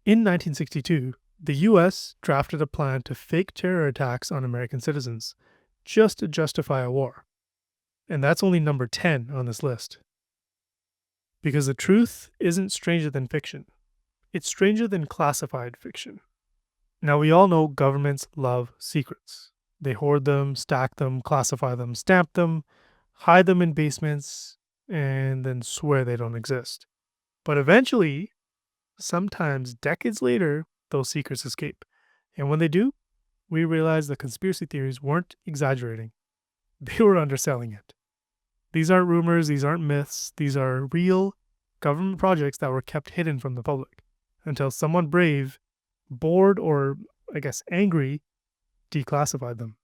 In 1962, the US drafted a plan to fake terror attacks on American citizens just to justify a war. And that's only number 10 on this list. Because the truth isn't stranger than fiction, it's stranger than classified fiction. Now, we all know governments love secrets. They hoard them, stack them, classify them, stamp them, hide them in basements, and then swear they don't exist. But eventually, sometimes decades later, those secrets escape. And when they do, we realize the conspiracy theories weren't exaggerating, they were underselling it. These aren't rumors, these aren't myths, these are real government projects that were kept hidden from the public until someone brave, bored, or I guess angry, declassified them.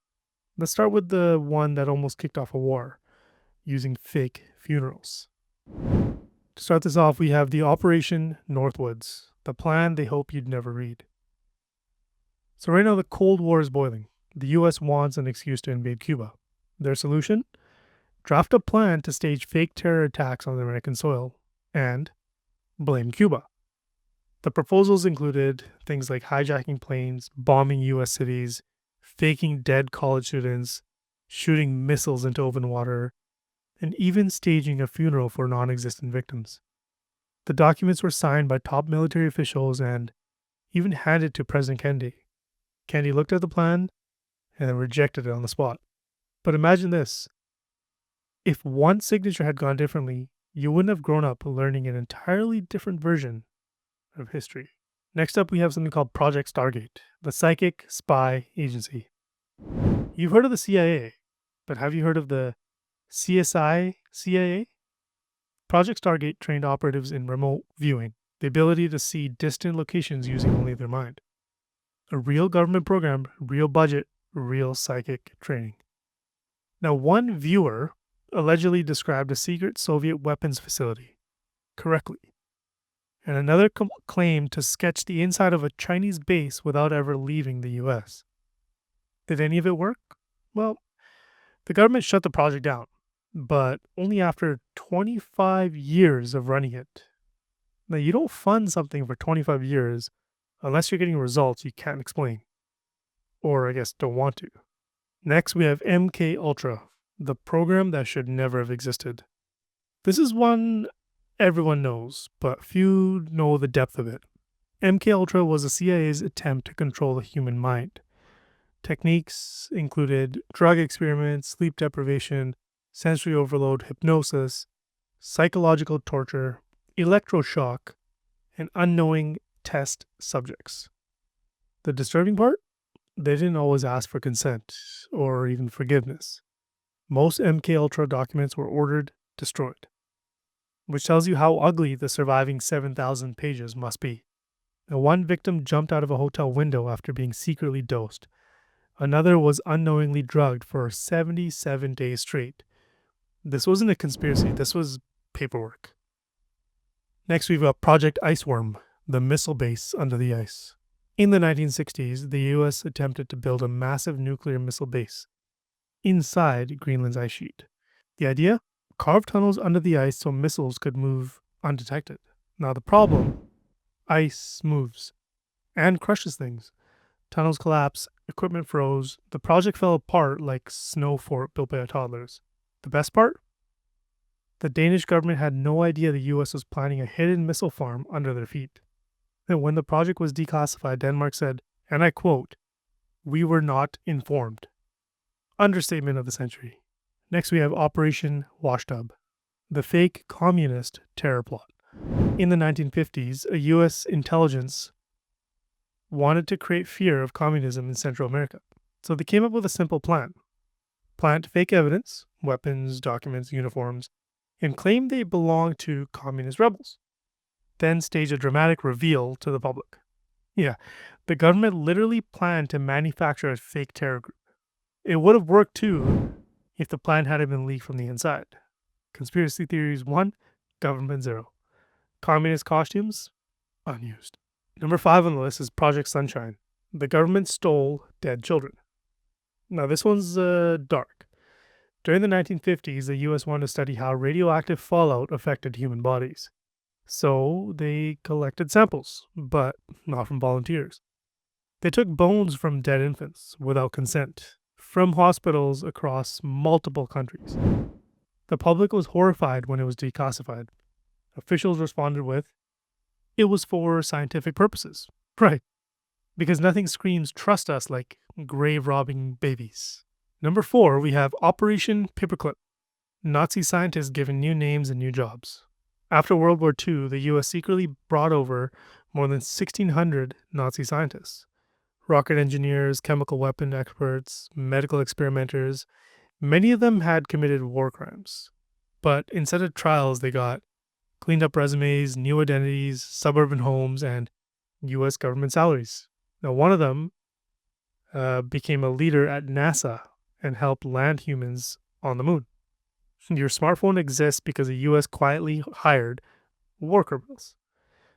Let's start with the one that almost kicked off a war, using fake funerals. To start this off, we have the Operation Northwoods, the plan they hope you'd never read. So right now the Cold War is boiling. The US wants an excuse to invade Cuba. Their solution? Draft a plan to stage fake terror attacks on American soil and blame Cuba. The proposals included things like hijacking planes, bombing US cities, faking dead college students, shooting missiles into open water, and even staging a funeral for non-existent victims. The documents were signed by top military officials and even handed to President Kennedy. Kennedy looked at the plan and then rejected it on the spot. But imagine this. If one signature had gone differently, you wouldn't have grown up learning an entirely different version of history. Next up, we have something called Project Stargate, the psychic spy agency. You've heard of the CIA, but have you heard of the CSI CIA? Project Stargate trained operatives in remote viewing, the ability to see distant locations using only their mind. A real government program, real budget, real psychic training. Now, one viewer allegedly described a secret Soviet weapons facility correctly, and another claimed to sketch the inside of a Chinese base without ever leaving the US. Did any of it work? Well, the government shut the project down, but only after 25 years of running it. Now, you don't fund something for 25 years unless you're getting results you can't explain, or I guess don't want to. Next, we have MK Ultra, the program that should never have existed. This is one everyone knows, but few know the depth of it. MK Ultra was the CIA's attempt to control the human mind. Techniques included drug experiments, sleep deprivation, sensory overload, hypnosis, psychological torture, electroshock, and unknowing test subjects. The disturbing part? They didn't always ask for consent or even forgiveness. Most MK Ultra documents were ordered destroyed, which tells you how ugly the surviving 7,000 pages must be. Now, one victim jumped out of a hotel window after being secretly dosed. Another was unknowingly drugged for 77 days straight. This wasn't a conspiracy, this was paperwork. Next, we've got Project Iceworm, the missile base under the ice. In the 1960s, the US attempted to build a massive nuclear missile base inside Greenland's ice sheet. The idea? Carve tunnels under the ice so missiles could move undetected. Now the problem? Ice moves and crushes things. Tunnels collapse, equipment froze, the project fell apart like snow fort built by toddlers. The best part? The Danish government had no idea the US was planning a hidden missile farm under their feet. And when the project was declassified, Denmark said, and I quote, "We were not informed." Understatement of the century. Next, we have Operation Washtub, the fake communist terror plot. In the 1950s, a US intelligence wanted to create fear of communism in Central America. So they came up with a simple plan. Plant fake evidence, weapons, documents, uniforms, and claim they belong to communist rebels. Then stage a dramatic reveal to the public. Yeah, the government literally planned to manufacture a fake terror group. It would have worked too if the plan hadn't been leaked from the inside. Conspiracy theories 1, government 0. Communist costumes? Unused. Number 5 on the list is Project Sunshine. The government stole dead children. Now this one's dark. During the 1950s, the US wanted to study how radioactive fallout affected human bodies. So they collected samples, but not from volunteers. They took bones from dead infants without consent from hospitals across multiple countries. The public was horrified when it was declassified. Officials responded with, it was for scientific purposes. Right, because nothing screams trust us like grave robbing babies. Number 4, we have Operation Paperclip. Nazi scientists given new names and new jobs. After World War II, the US secretly brought over more than 1,600 Nazi scientists. Rocket engineers, chemical weapon experts, medical experimenters. Many of them had committed war crimes. But instead of trials, they got cleaned up resumes, new identities, suburban homes, and US government salaries. Now, one of them became a leader at NASA and helped land humans on the moon. Your smartphone exists because the US quietly hired war criminals.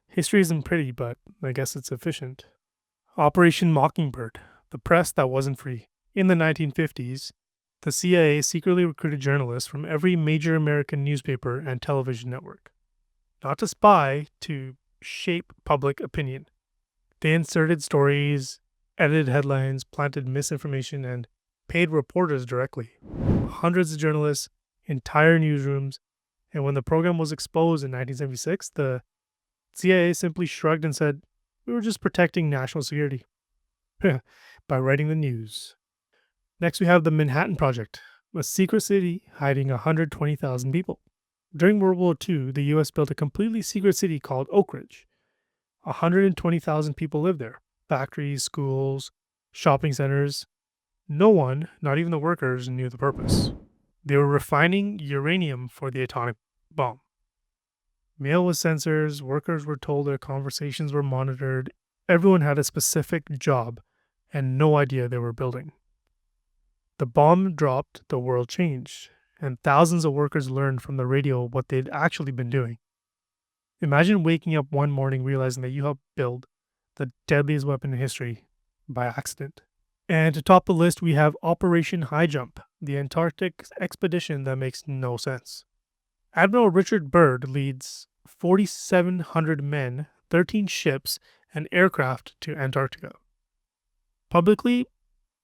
History isn't pretty, but I guess it's efficient. Operation Mockingbird, the press that wasn't free. In the 1950s, the CIA secretly recruited journalists from every major American newspaper and television network. Not to spy, to shape public opinion. They inserted stories, edited headlines, planted misinformation, and paid reporters directly. Hundreds of journalists, entire newsrooms, and when the program was exposed in 1976, the CIA simply shrugged and said, we were just protecting national security by writing the news. Next, we have the Manhattan Project, a secret city hiding 120,000 people. During World War II, the US built a completely secret city called Oak Ridge. 120,000 people lived there. Factories, schools, shopping centers. No one, not even the workers, knew the purpose. They were refining uranium for the atomic bomb. Mail was censors, workers were told their conversations were monitored. Everyone had a specific job and no idea they were building. The bomb dropped, the world changed, and thousands of workers learned from the radio what they'd actually been doing. Imagine waking up one morning realizing that you helped build the deadliest weapon in history by accident. And to top the list, we have Operation High Jump, the Antarctic expedition that makes no sense. Admiral Richard Byrd leads 4,700 men, 13 ships, and aircraft to Antarctica. Publicly,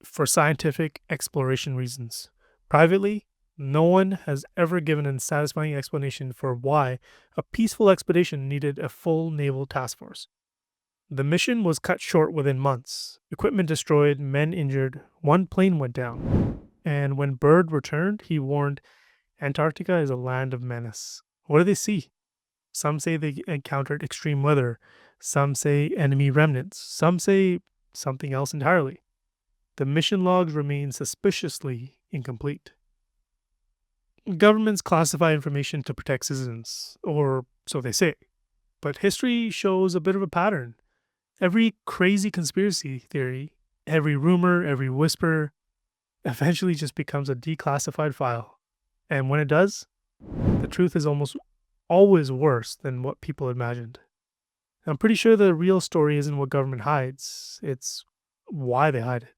for scientific exploration reasons. Privately, no one has ever given a satisfying explanation for why a peaceful expedition needed a full naval task force. The mission was cut short within months. Equipment destroyed, men injured, one plane went down. And when Byrd returned, he warned, Antarctica is a land of menace. What do they see? Some say they encountered extreme weather. Some say enemy remnants. Some say something else entirely. The mission logs remain suspiciously incomplete. Governments classify information to protect citizens, or so they say. But history shows a bit of a pattern. Every crazy conspiracy theory, every rumor, every whisper, eventually just becomes a declassified file. And when it does, the truth is almost always worse than what people imagined. I'm pretty sure the real story isn't what government hides, it's why they hide it.